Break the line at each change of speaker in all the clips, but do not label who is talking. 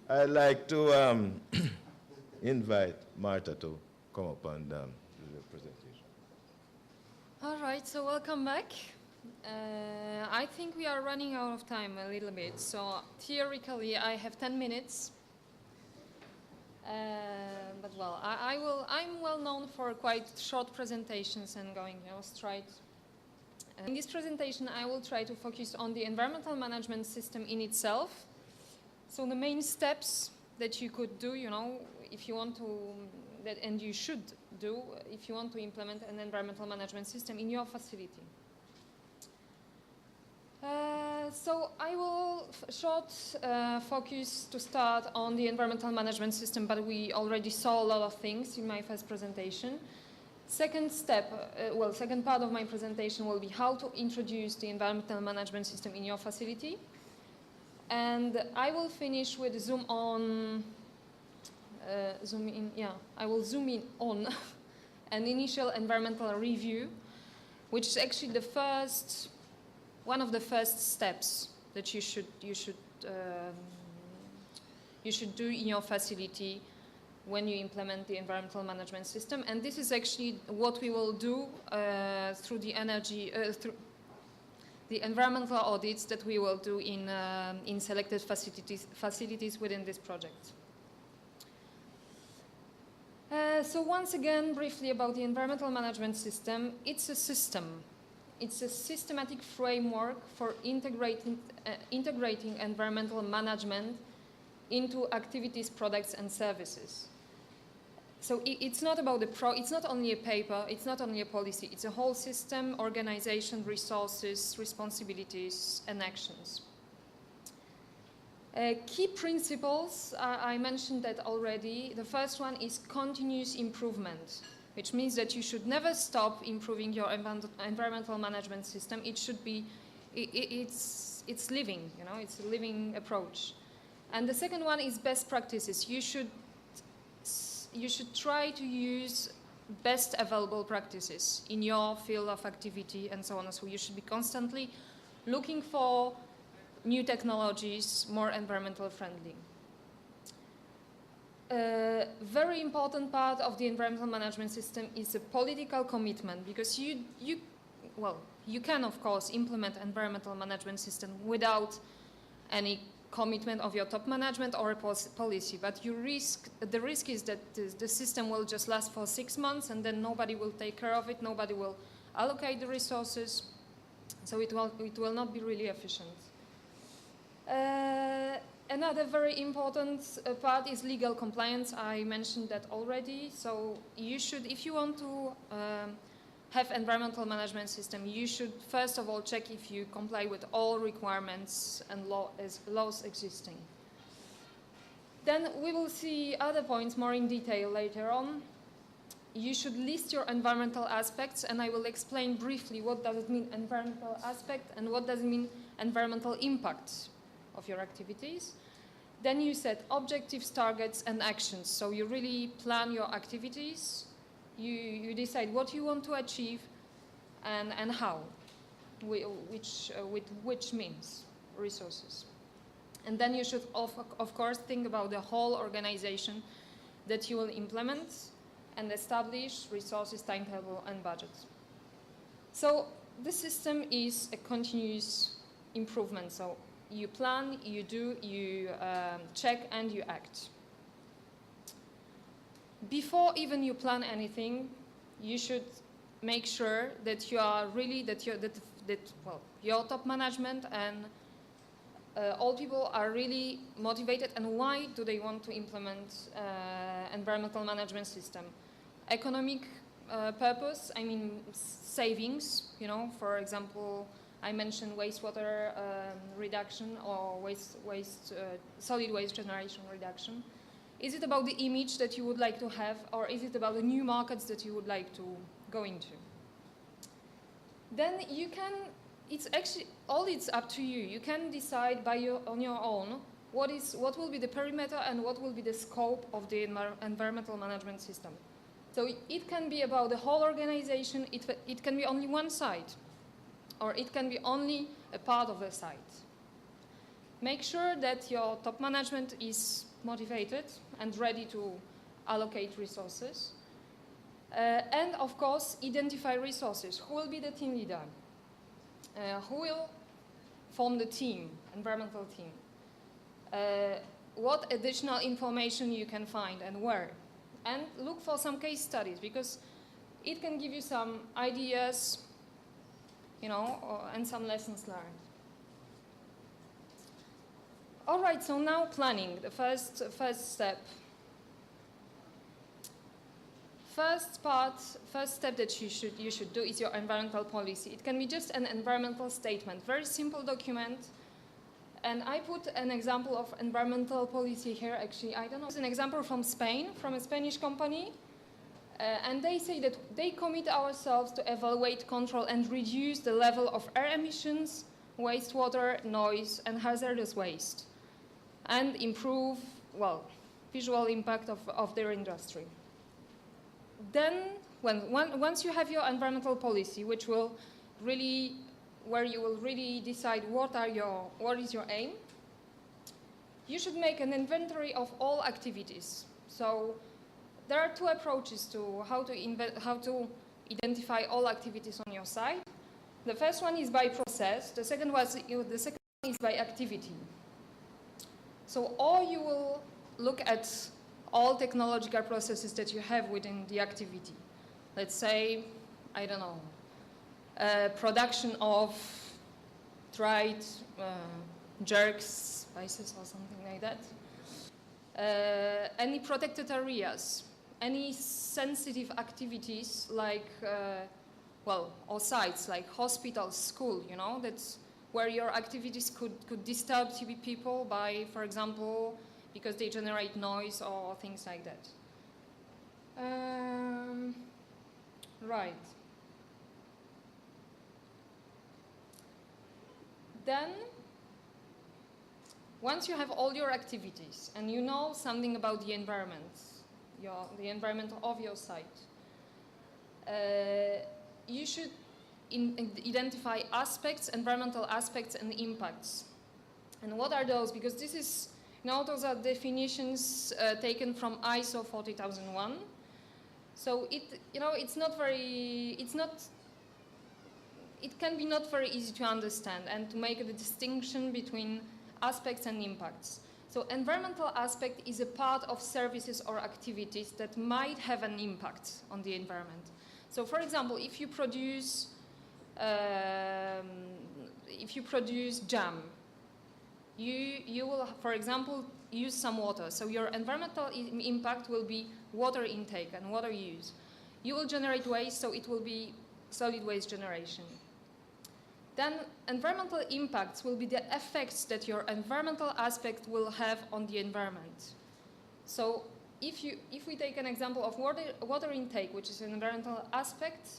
I'd like to invite Martha to come up and do the presentation.
All right, so welcome back. I think we are running out of time a little bit. So theoretically, I have 10 minutes. But well, I'm well known for quite short presentations and going, straight. In this presentation, I will try to focus on the environmental management system in itself. So the main steps that you could do, if you want to, and you should do, if you want to implement an environmental management system in your facility. So I will focus to start on the environmental management system, but we already saw a lot of things in my first presentation. Second part of my presentation will be how to introduce the environmental management system in your facility. And I will finish with I will zoom in on an initial environmental review, which is actually one of the first steps that you should do in your facility when you implement the environmental management system. And this is actually what we will do through the environmental audits that we will do in selected facilities within this project. So once again, briefly about the environmental management system. It's a system. It's a systematic framework for integrating environmental management into activities, products, and services. So it's not about it's not only a paper, it's not only a policy, it's a whole system, organization, resources, responsibilities, and actions. Key principles, I mentioned that already. The first one is continuous improvement, which means that you should never stop improving your environmental management system. It should be, it's living, it's a living approach. And the second one is best practices. You should try to use best available practices in your field of activity and so on. So you should be constantly looking for new technologies, more environmental friendly. A very important part of the environmental management system is a political commitment, because you can of course implement environmental management system without any commitment of your top management or a policy, but the risk is that the system will just last for 6 months and then nobody will take care of it, nobody will allocate the resources, so it will not be really efficient. Another very important part is legal compliance. I mentioned that already. So you should, if you want to have environmental management system, you should first of all check if you comply with all requirements and laws existing. Then we will see other points more in detail later on. You should list your environmental aspects, and I will explain briefly what does it mean environmental aspect and what does it mean environmental impact of your activities. Then you set objectives, targets, and actions. So you really plan your activities. You decide what you want to achieve and how, with which means, resources. And then you should, of course, think about the whole organization that you will implement and establish resources, timetable, and budget. So the system is a continuous improvement. So you plan, you do, you check, and you act. Before even you plan anything, you should make sure that you are really your top management and all people are really motivated, and why do they want to implement environmental management system? Economic purpose, I mean savings, for example, I mentioned wastewater reduction or solid waste generation reduction. Is it about the image that you would like to have, or is it about the new markets that you would like to go into? Then you can, it's up to you. You can decide on your own what will be the perimeter and what will be the scope of the environmental management system. So it can be about the whole organization, it can be only one site, or it can be only a part of the site. Make sure that your top management is motivated and ready to allocate resources. And of course, identify resources. Who will be the team leader? Who will form the team, environmental team? What additional information you can find and where? And look for some case studies, because it can give you some ideas, you know, and some lessons learned. All right, so now planning, the first step. First step that you should do is your environmental policy. It can be just an environmental statement, very simple document. And I put an example of environmental policy here. Actually, I don't know. It's an example from Spain, from a Spanish company. And they say that they commit ourselves to evaluate, control, and reduce the level of air emissions, wastewater, noise, and hazardous waste, and improve, well, visual impact of their industry. Then, once you have your environmental policy, which will really, where you will really decide what is your aim, you should make an inventory of all activities. So there are two approaches to how to identify all activities on your site. The first one is by process. The second one is by activity. So, or you will look at all technological processes that you have within the activity. Let's say, I don't know, production of dried jerks, spices or something like that. Any protected areas, any sensitive activities like, or sites like hospitals, school, you know, that's where your activities could disturb people by, for example, because they generate noise or things like that. Right. Then, once you have all your activities and you know something about the environment, the environment of your site, you should identify aspects, environmental aspects and impacts. And what are those? Because this is, those are definitions taken from ISO 40001. So it can be not very easy to understand and to make the distinction between aspects and impacts. So environmental aspect is a part of services or activities that might have an impact on the environment. So for example, if you produce jam, you will, for example, use some water. So your environmental impact will be water intake and water use. You will generate waste, so it will be solid waste generation. Then environmental impacts will be the effects that your environmental aspect will have on the environment. So if we take an example of water intake, which is an environmental aspect,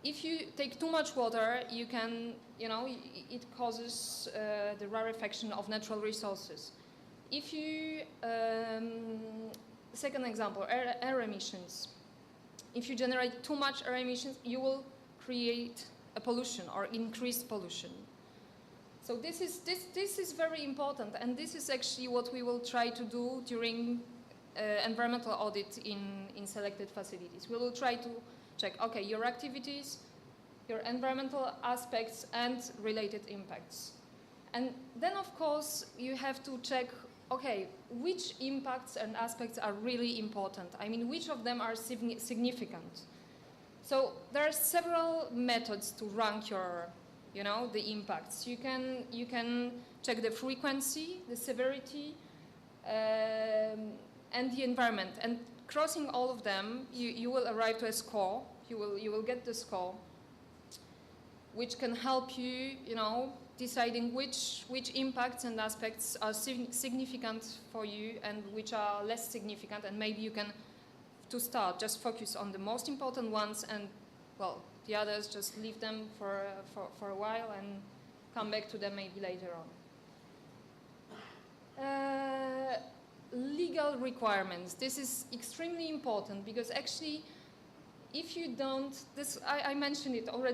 if you take too much water, you can, it causes the rarefaction of natural resources. If you, second example, air emissions. If you generate too much air emissions, you will create a pollution or increased pollution. So this is very important, and this is actually what we will try to do during environmental audit in selected facilities. We will try to check, okay, your activities, your environmental aspects and related impacts. And then of course you have to check, okay, which impacts and aspects are really important? I mean, which of them are significant? So there are several methods to rank your, the impacts. You can check the frequency, the severity, and the environment. And crossing all of them, you will arrive to a score. You will get the score, which can help you, deciding which impacts and aspects are significant for you and which are less significant, and maybe you can, to start, just focus on the most important ones, and well, the others just leave them for a while and come back to them maybe later on. Legal requirements. This is extremely important because actually, if you don't, I mentioned it already.